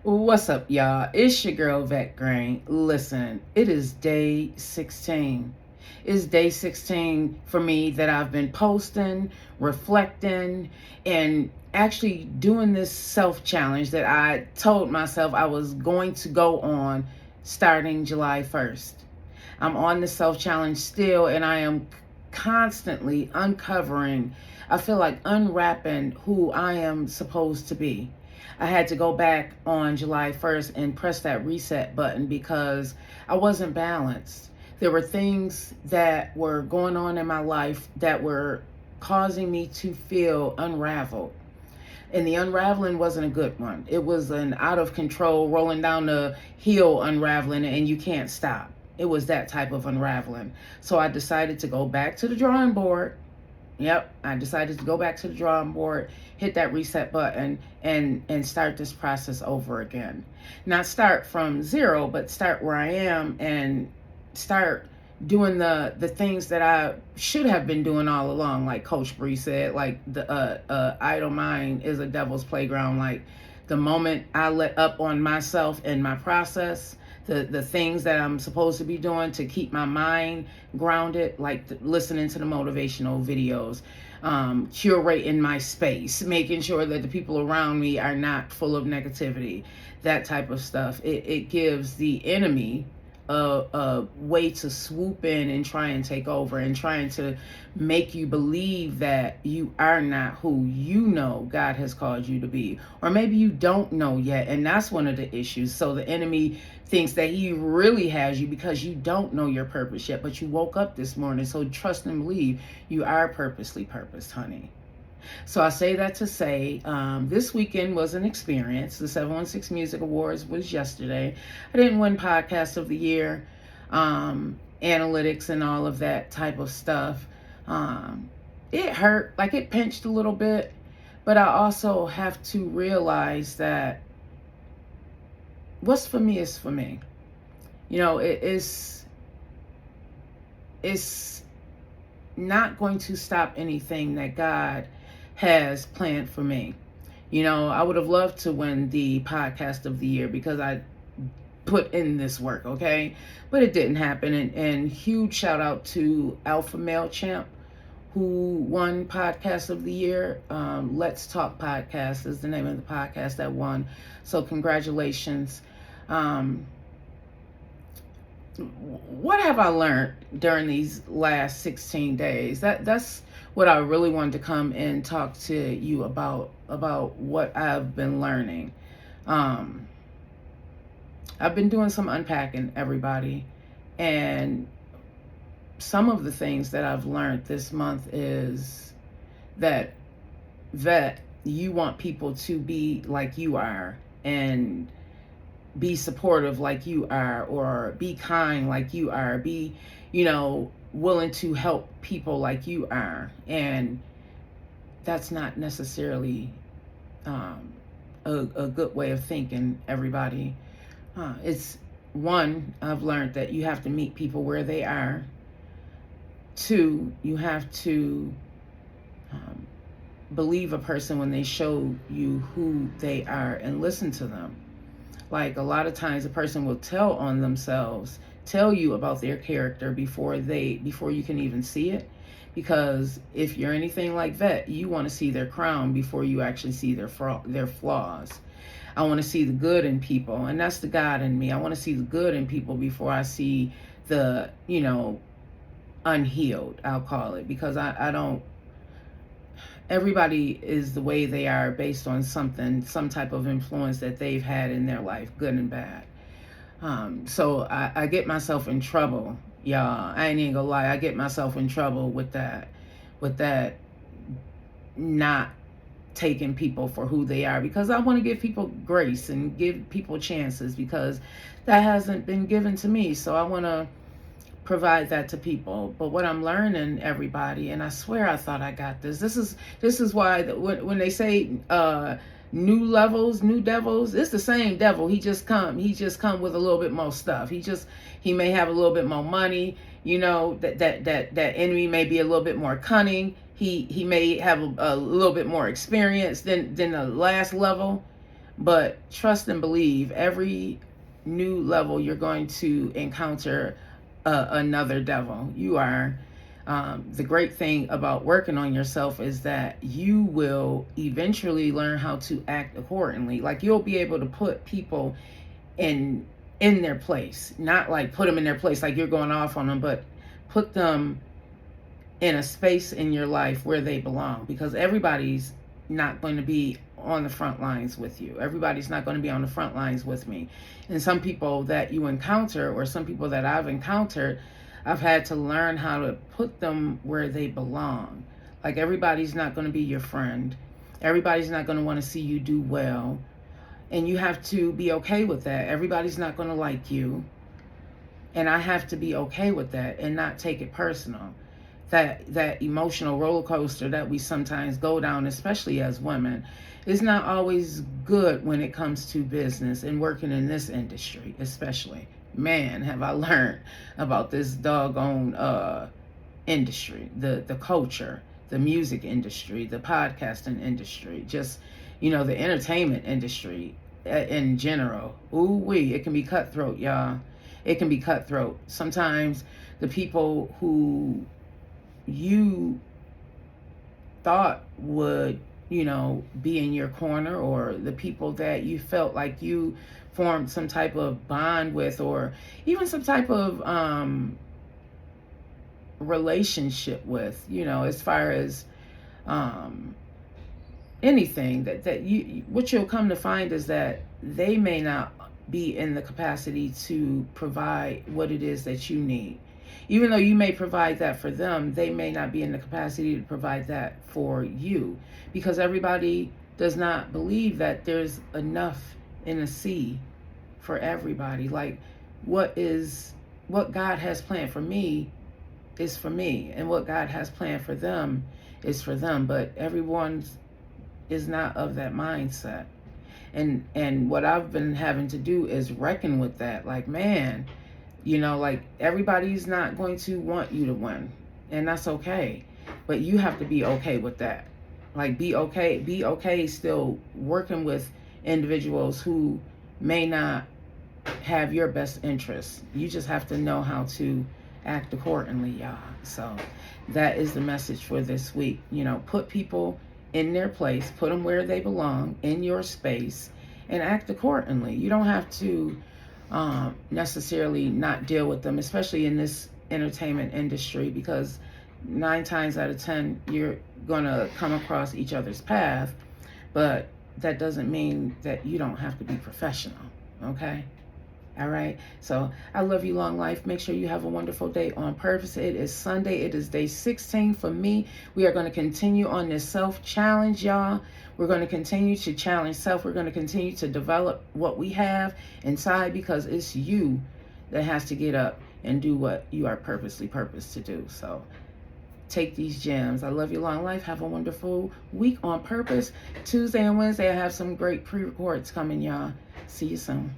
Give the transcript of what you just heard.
What's up, y'all? It's your girl, Vet Grain. Listen, it is day 16. It's day 16 for me that I've been posting, reflecting, and actually doing this self challenge that I told myself I was going to go on starting July 1st. I'm on the self challenge still, and I am constantly uncovering, I feel like unwrapping who I am supposed to be. I had to go back on July 1st and press that reset button because I wasn't balanced. There were things that were going on in my life that were causing me to feel unraveled. And the unraveling wasn't a good one. It was an out of control, rolling down the hill unraveling, and you can't stop. It was that type of unraveling. So I decided to go back to the drawing board. Yep, I decided to go back to the drawing board, hit that reset button, and start this process over again. Not start from zero, but start where I am and start doing the things that I should have been doing all along. Like Coach Bree said, like the idle mind is a devil's playground. Like the moment I let up on myself and my process, the things that I'm supposed to be doing to keep my mind grounded, like listening to the motivational videos, curating my space, making sure that the people around me are not full of negativity, that type of stuff. It gives the enemy a way to swoop in and try and take over and trying to make you believe that you are not who you know God has called you to be. Or maybe you don't know yet, and that's one of the issues. So the enemy thinks that he really has you because you don't know your purpose yet, but you woke up this morning. So trust and believe you are purposely purposed, honey. So I say that to say this weekend was an experience. The 716 Music Awards was yesterday. I didn't win Podcast of the Year, analytics and all of that type of stuff. It hurt, like it pinched a little bit, but I also have to realize that what's for me is for me. You know, it's not going to stop anything that God has planned for me. You know, I would have loved to win the Podcast of the Year because I put in this work, okay? But it didn't happen. And huge shout out to Alpha Male Champ, who won Podcast of the Year. Let's Talk Podcast is the name of the podcast that won. So congratulations. What have I learned during these last 16 days? That's what I really wanted to come and talk to you about what I've been learning. I've been doing some unpacking, everybody, and some of the things that I've learned this month is that you want people to be like you are and be supportive like you are, or be kind like you are, be, willing to help people like you are. And that's not necessarily a good way of thinking, everybody. It's one, I've learned that you have to meet people where they are. Two, you have to believe a person when they show you who they are and listen to them. Like a lot of times a person will tell you about their character before you can even see it. Because if you're anything like Vet, you want to see their crown before you actually see their flaws. I want to see the good in people, and that's the God in me. I want to see the good in people before I see the, unhealed, I'll call it, because I don't, everybody is the way they are based on some type of influence that they've had in their life, good and bad. So I get myself in trouble, y'all. I ain't even gonna lie. I get myself in trouble with that not taking people for who they are, because I want to give people grace and give people chances, because that hasn't been given to me. So I want to provide that to people. But what I'm learning, everybody, and I swear I thought I got this. This is why when they say new levels, new devils, it's the same devil. He just come with a little bit more stuff. He may have a little bit more money. That enemy may be a little bit more cunning. He may have a little bit more experience than the last level. But trust and believe, every new level you're going to encounter another devil. You are the great thing about working on yourself is that you will eventually learn how to act accordingly. Like, you'll be able to put people in their place, not like put them in their place like you're going off on them, but put them in a space in your life where they belong, because everybody's not going to be on the front lines with you. Everybody's not going to be on the front lines with me. And some people that you encounter, or some people that I've encountered, I've had to learn how to put them where they belong. Like, everybody's not going to be your friend. Everybody's not going to want to see you do well. And you have to be okay with that. Everybody's not going to like you. And I have to be okay with that and not take it personal. That emotional roller coaster that we sometimes go down, especially as women, is not always good when it comes to business and working in this industry, especially. Man, have I learned about this doggone industry, the culture, the music industry, the podcasting industry, just, the entertainment industry in general. Ooh-wee, it can be cutthroat, y'all. It can be cutthroat. Sometimes the people who you thought would, be in your corner, or the people that you felt like you formed some type of bond with, or even some type of relationship with, as far as anything, that you, what you'll come to find is that they may not be in the capacity to provide what it is that you need. Even though you may provide that for them, they may not be in the capacity to provide that for you, because everybody does not believe that there's enough in the sea for everybody. Like, what God has planned for me is for me, and what God has planned for them is for them. But everyone is not of that mindset. And what I've been having to do is reckon with that. Like, man, like, everybody's not going to want you to win, and that's okay. But you have to be okay with that. Like, be okay still working with individuals who may not have your best interests. You just have to know how to act accordingly, y'all. So that is the message for this week. Put people in their place, put them where they belong in your space, and act accordingly. You don't have to necessarily not deal with them, especially in this entertainment industry, because 9 times out of 10 you're gonna come across each other's path. But that doesn't mean that you don't have to be professional. Okay? All right. So I love you, long life. Make sure you have a wonderful day on purpose. It is Sunday. It is day 16 for me. We are going to continue on this self-challenge, y'all. We're going to continue to challenge self. We're going to continue to develop what we have inside, because it's you that has to get up and do what you are purposely purposed to do. So take these gems. I love you, long life. Have a wonderful week on purpose. Tuesday and Wednesday, I have some great pre-records coming, y'all. See you soon.